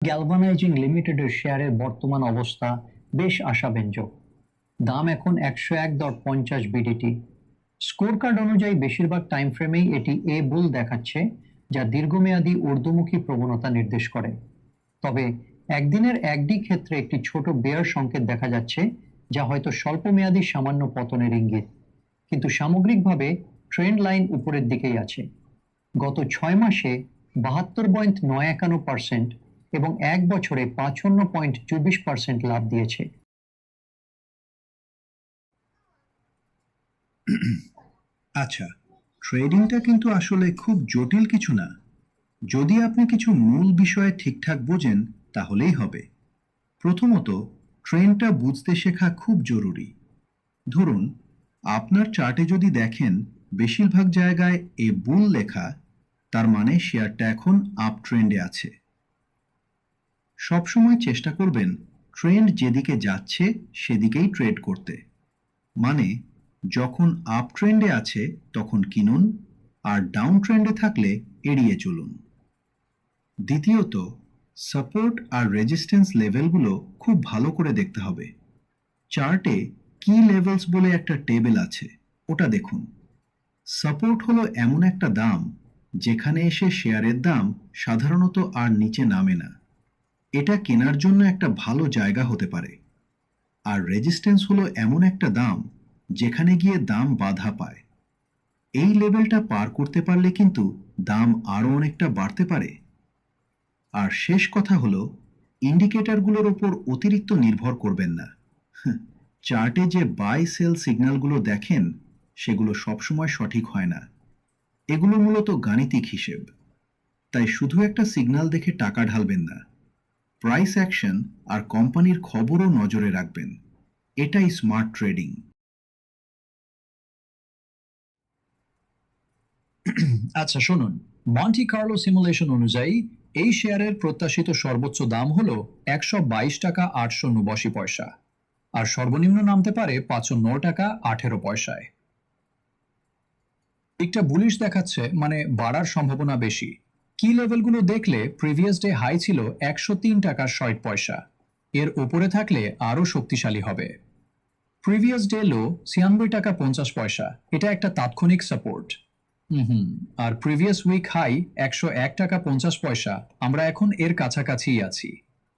Galvanising লিমিটেডের শেয়ারের বর্তমান অবস্থা বেশ আশাব্যঞ্জক। দাম এখন 101.50 বিডিটি। স্কোর কার্ড অনুযায়ী বেশিরভাগ টাইম ফ্রেমেই এটি এ বুল দেখাচ্ছে, যা দীর্ঘমেয়াদী ঊর্ধ্বমুখী প্রবণতা নির্দেশ করে। তবে একদিনের একডি ক্ষেত্রে একটি ছোট বেয়ার সংকেত দেখা যাচ্ছে, যা হয়তো স্বল্পমেয়াদী সামান্য পতনের ইঙ্গিত। কিন্তু সামগ্রিকভাবে ট্রেন্ড লাইন উপরের দিকেই আছে। গত 6 মাসে 72.91% এবং 1 বছরে 55.24% লাভ দিয়েছে। আচ্ছা, ট্রেডিংটা কিন্তু আসলে খুব জটিল কিছু না। যদি আপনি কিছু মূল বিষয়ে ঠিকঠাক বোঝেন তাহলেই হবে। প্রথমত, ট্রেন্ডটা বুঝতে শেখা খুব জরুরি। ধরুন, আপনার চার্টে যদি দেখেন বেশিরভাগ জায়গায় এ বুল লেখা, তার মানে শেয়ারটা এখন আপ ট্রেন্ডে আছে। সবসময় চেষ্টা করবেন ট্রেন্ড যেদিকে যাচ্ছে সেদিকেই ট্রেড করতে। মানে, যখন আপ ট্রেন্ডে আছে তখন কিনুন, আর ডাউন ট্রেন্ডে থাকলে এড়িয়ে চলুন। দ্বিতীয়ত, সাপোর্ট আর রেজিস্ট্যান্স লেভেলগুলো খুব ভালো করে দেখতে হবে। চার্টে কি লেভেলস বলে একটা টেবিল আছে, ওটা দেখুন। সাপোর্ট হলো এমন একটা দাম যেখানে এসে শেয়ারের দাম সাধারণত আর নিচে নামে না। এটা কেনার জন্য একটা ভালো জায়গা হতে পারে। আর রেজিস্ট্যান্স হলো এমন একটা দাম যেখানে গিয়ে দাম বাধা পায়। এই লেভেলটা পার করতে পারলে কিন্তু দাম আরও অনেকটা বাড়তে পারে। আর শেষ কথা হলো, ইন্ডিকেটরগুলোর ওপর অতিরিক্ত নির্ভর করবেন না। চার্টে যে বাই সেল সিগন্যালগুলো দেখেন সেগুলো সবসময় সঠিক হয় না। এগুলো মূলত গাণিতিক হিসেব। তাই শুধু একটা সিগন্যাল দেখে টাকা ঢালবেন না। প্রাইস অ্যাকশন আর কোম্পানির খবরও নজরে রাখবেন। এটাই স্মার্ট ট্রেডিং। আচ্ছা শুনুন, মন্টি কার্লো সিমুলেশন অনুযায়ী এই শেয়ারের প্রত্যাশিত সর্বোচ্চ দাম হল 122.889 টাকা, আর সর্বনিম্ন নামতে পারে 55.18 টাকা। দিকটা বুলিশ দেখাচ্ছে, মানে বাড়ার সম্ভাবনা বেশি। কি লেভেলগুলো দেখলে প্রিভিয়াস ডে হাই ছিল 103.60 টাকা, এর উপরে থাকলে আরও শক্তিশালী হবে। প্রিভিয়াস ডে লো 96.50 টাকা, এটা একটা তাৎক্ষণিক সাপোর্ট। আর প্রিভিয়াস উইক হাই 101.50 টাকা, আমরা এখন এর কাছাকাছিই আছি।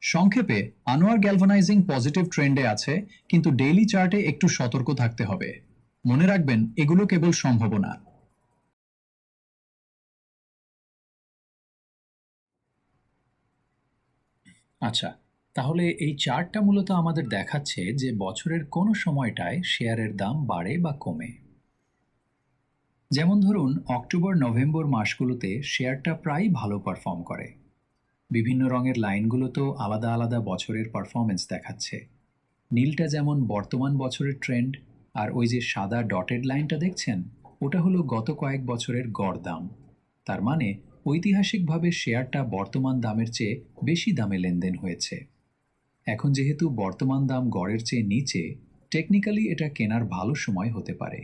সংক্ষেপে, আনোয়ার গ্যালভানাইজিং পজিটিভ ট্রেন্ডে আছে, কিন্তু ডেইলি চার্টে একটু সতর্ক থাকতে হবে। মনে রাখবেন, এগুলো কেবল সম্ভাবনা। আচ্ছা, তাহলে এই চার্টটা মূলত আমাদের দেখাচ্ছে যে বছরের কোন সময়টায় শেয়ারের দাম বাড়ে বা কমে। যেমন ধরুন, অক্টোবর নভেম্বর মাসগুলোতে শেয়ারটা প্রায়ই ভালো পারফর্ম করে। বিভিন্ন রঙের লাইনগুলো তো আলাদা আলাদা বছরের পারফরমেন্স দেখাচ্ছে। নীলটা যেমন বর্তমান বছরের ট্রেন্ড, আর ওই যে সাদা ডটেড লাইনটা দেখছেন, ওটা হলো গত কয়েক বছরের গড় দাম। তার মানে ঐতিহাসিকভাবে শেয়ারটা বর্তমান দামের চেয়ে বেশি দামে লেনদেন হয়েছে। এখন যেহেতু বর্তমান দাম গড়ের চেয়ে নিচে, টেকনিক্যালি এটা কেনার ভালো সময় হতে পারে।